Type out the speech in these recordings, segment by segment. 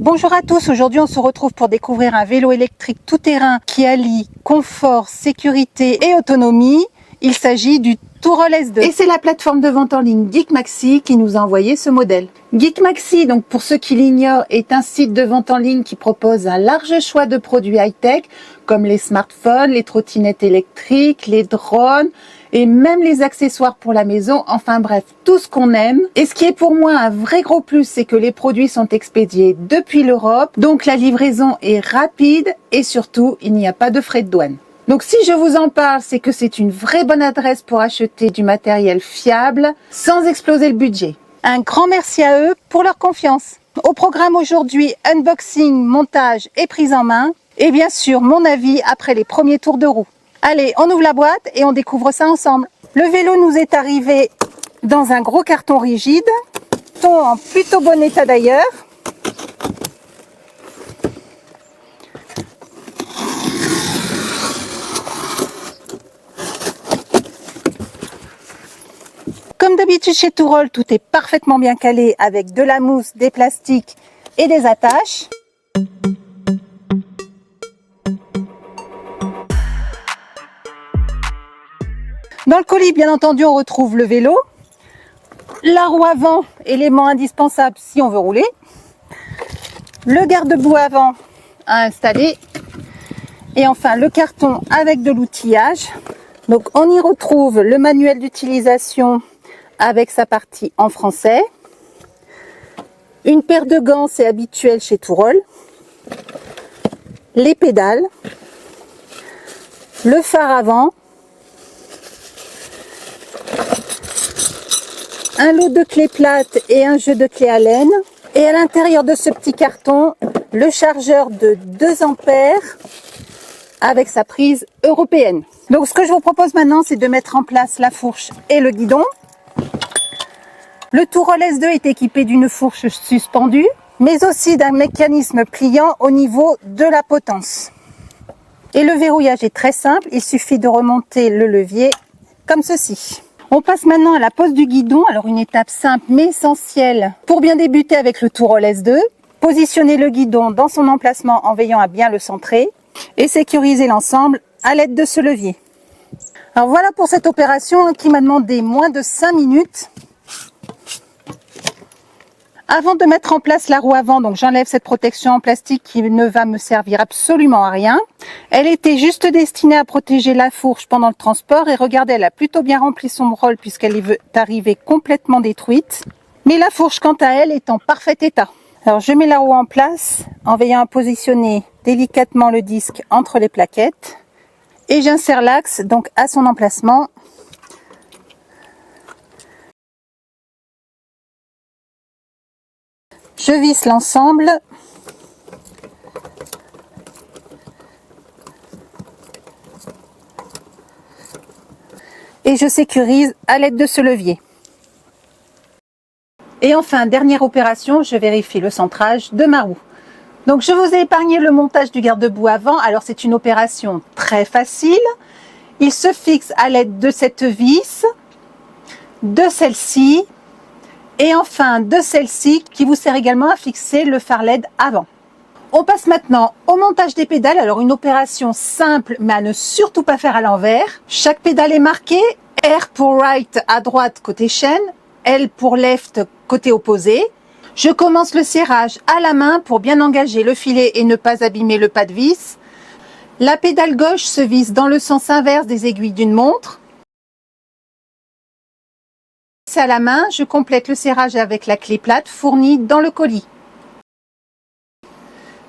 Bonjour à tous, aujourd'hui on se retrouve pour découvrir un vélo électrique tout-terrain qui allie confort, sécurité et autonomie. Il s'agit du Tourol S2. Et c'est la plateforme de vente en ligne GeekMaxi qui nous a envoyé ce modèle. GeekMaxi, donc pour ceux qui l'ignorent, est un site de vente en ligne qui propose un large choix de produits high-tech comme les smartphones, les trottinettes électriques, les drones et même les accessoires pour la maison, enfin bref, tout ce qu'on aime. Et ce qui est pour moi un vrai gros plus, c'est que les produits sont expédiés depuis l'Europe, donc la livraison est rapide et surtout, il n'y a pas de frais de douane. Donc si je vous en parle, c'est que c'est une vraie bonne adresse pour acheter du matériel fiable sans exploser le budget. Un grand merci à eux pour leur confiance. Au programme aujourd'hui, unboxing, montage et prise en main. Et bien sûr, mon avis après les premiers tours de roue. Allez, on ouvre la boîte et on découvre ça ensemble. Le vélo nous est arrivé dans un gros carton rigide, en plutôt bon état d'ailleurs. Comme d'habitude chez Tourol, tout est parfaitement bien calé avec de la mousse, des plastiques et des attaches. Dans le colis, bien entendu, on retrouve le vélo, la roue avant, élément indispensable si on veut rouler, le garde-boue avant à installer et enfin le carton avec de l'outillage. Donc on y retrouve le manuel d'utilisation avec sa partie en français, une paire de gants, c'est habituel chez Tourol, les pédales, le phare avant, un lot de clés plates et un jeu de clés Allen. Et à l'intérieur de ce petit carton, le chargeur de 2 ampères avec sa prise européenne. Donc ce que je vous propose maintenant, c'est de mettre en place la fourche et le guidon. Le Tourol S2 est équipé d'une fourche suspendue, mais aussi d'un mécanisme pliant au niveau de la potence. Et le verrouillage est très simple, il suffit de remonter le levier comme ceci. On passe maintenant à la pose du guidon, alors une étape simple mais essentielle pour bien débuter avec le Tourol S2. Positionner le guidon dans son emplacement en veillant à bien le centrer et sécuriser l'ensemble à l'aide de ce levier. Alors voilà pour cette opération qui m'a demandé moins de 5 minutes. Avant de mettre en place la roue avant, donc j'enlève cette protection en plastique qui ne va me servir absolument à rien. Elle était juste destinée à protéger la fourche pendant le transport et regardez, elle a plutôt bien rempli son rôle puisqu'elle est arrivée complètement détruite. Mais la fourche, quant à elle, est en parfait état. Alors je mets la roue en place en veillant à positionner délicatement le disque entre les plaquettes et j'insère l'axe donc à son emplacement. Je visse l'ensemble. Et je sécurise à l'aide de ce levier. Et enfin, dernière opération, je vérifie le centrage de ma roue. Donc je vous ai épargné le montage du garde-boue avant. Alors c'est une opération très facile. Il se fixe à l'aide de cette vis, de celle-ci, et enfin de celle-ci qui vous sert également à fixer le phare LED avant. On passe maintenant au montage des pédales. Alors une opération simple mais à ne surtout pas faire à l'envers. Chaque pédale est marquée, R pour right à droite côté chaîne, L pour left côté opposé. Je commence le serrage à la main pour bien engager le filet et ne pas abîmer le pas de vis. La pédale gauche se visse dans le sens inverse des aiguilles d'une montre. À la main, je complète le serrage avec la clé plate fournie dans le colis.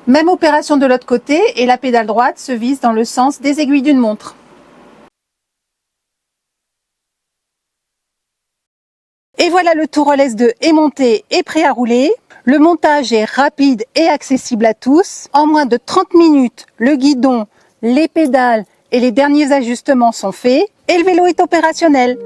Même opération de l'autre côté et la pédale droite se visse dans le sens des aiguilles d'une montre. Et voilà, le Tourol S2 est monté et prêt à rouler. Le montage est rapide et accessible à tous. En moins de 30 minutes, le guidon, les pédales et les derniers ajustements sont faits et le vélo est opérationnel.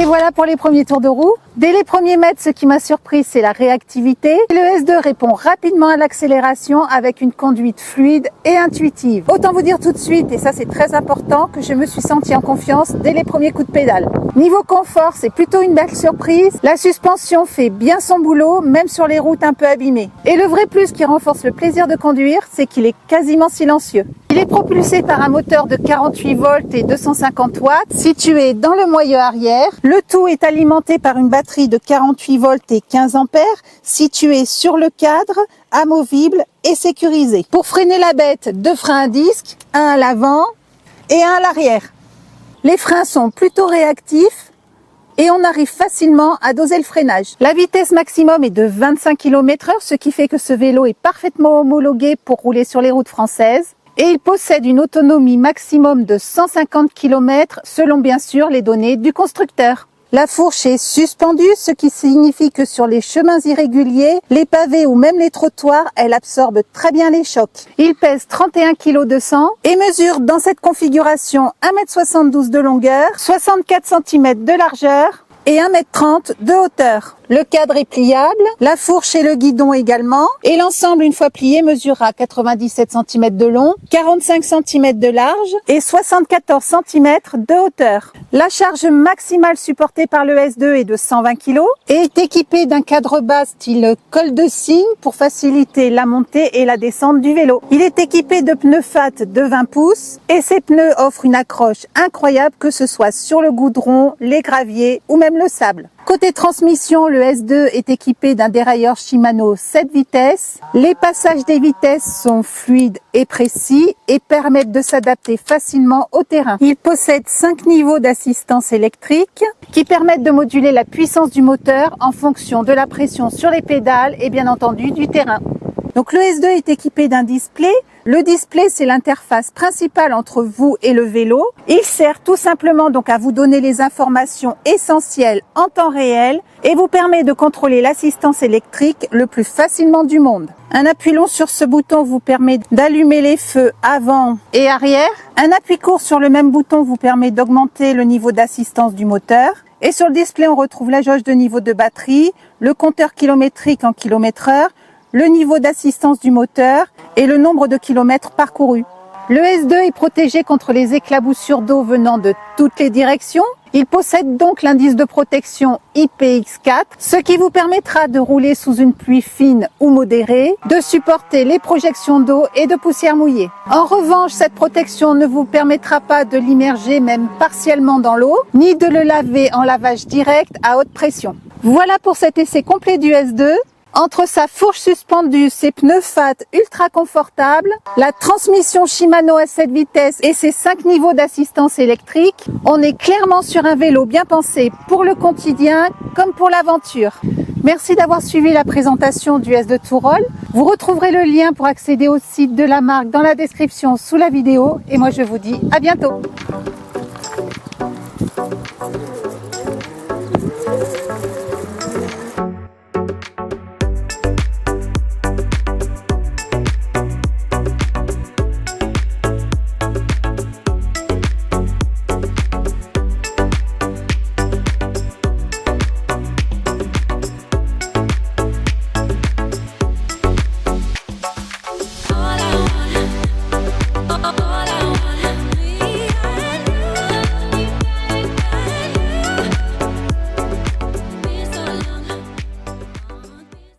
voilà pour les premiers tours de roue. Dès les premiers mètres, ce qui m'a surpris, c'est la réactivité. Le S2 répond rapidement à l'accélération avec une conduite fluide et intuitive. Autant vous dire tout de suite, et ça c'est très important, que je me suis sentie en confiance dès les premiers coups de pédale. Niveau confort, c'est plutôt une belle surprise. La suspension fait bien son boulot, même sur les routes un peu abîmées. Et le vrai plus qui renforce le plaisir de conduire, c'est qu'il est quasiment silencieux. Il est propulsé par un moteur de 48 volts et 250 watts, situé dans le moyeu arrière. Le tout est alimenté par une batterie de 48 volts et 15 ampères, située sur le cadre, amovible et sécurisée. Pour freiner la bête, 2 freins à disque, un à l'avant et un à l'arrière. Les freins sont plutôt réactifs et on arrive facilement à doser le freinage. La vitesse maximum est de 25 km/h, ce qui fait que ce vélo est parfaitement homologué pour rouler sur les routes françaises. Et il possède une autonomie maximum de 150 km selon bien sûr les données du constructeur. La fourche est suspendue, ce qui signifie que sur les chemins irréguliers, les pavés ou même les trottoirs, elle absorbe très bien les chocs. Il pèse 31 kg et mesure dans cette configuration 1,72 m de longueur, 64 cm de largeur et 1,30 m de hauteur. Le cadre est pliable, la fourche et le guidon également, et l'ensemble une fois plié mesurera 97 cm de long, 45 cm de large et 74 cm de hauteur. La charge maximale supportée par le S2 est de 120 kg et est équipée d'un cadre bas style col de cygne pour faciliter la montée et la descente du vélo. Il est équipé de pneus FAT de 20 pouces et ces pneus offrent une accroche incroyable, que ce soit sur le goudron, les graviers ou même le sable. Côté transmission, le S2 est équipé d'un dérailleur Shimano 7 vitesses. Les passages des vitesses sont fluides et précis et permettent de s'adapter facilement au terrain. Il possède 5 niveaux d'assistance électrique qui permettent de moduler la puissance du moteur en fonction de la pression sur les pédales et bien entendu du terrain. Donc le S2 est équipé d'un display. Le display, c'est l'interface principale entre vous et le vélo. Il sert tout simplement donc à vous donner les informations essentielles en temps réel et vous permet de contrôler l'assistance électrique le plus facilement du monde. Un appui long sur ce bouton vous permet d'allumer les feux avant et arrière. Un appui court sur le même bouton vous permet d'augmenter le niveau d'assistance du moteur. Et sur le display, on retrouve la jauge de niveau de batterie, le compteur kilométrique en km/h, le niveau d'assistance du moteur et le nombre de kilomètres parcourus. Le S2 est protégé contre les éclaboussures d'eau venant de toutes les directions. Il possède donc l'indice de protection IPX4, ce qui vous permettra de rouler sous une pluie fine ou modérée, de supporter les projections d'eau et de poussière mouillée. En revanche, cette protection ne vous permettra pas de l'immerger même partiellement dans l'eau, ni de le laver en lavage direct à haute pression. Voilà pour cet essai complet du S2. Entre sa fourche suspendue, ses pneus FAT ultra confortables, la transmission Shimano à 7 vitesses et ses 5 niveaux d'assistance électrique, on est clairement sur un vélo bien pensé pour le quotidien comme pour l'aventure. Merci d'avoir suivi la présentation du S2 Touroll. Vous retrouverez le lien pour accéder au site de la marque dans la description sous la vidéo et moi je vous dis à bientôt.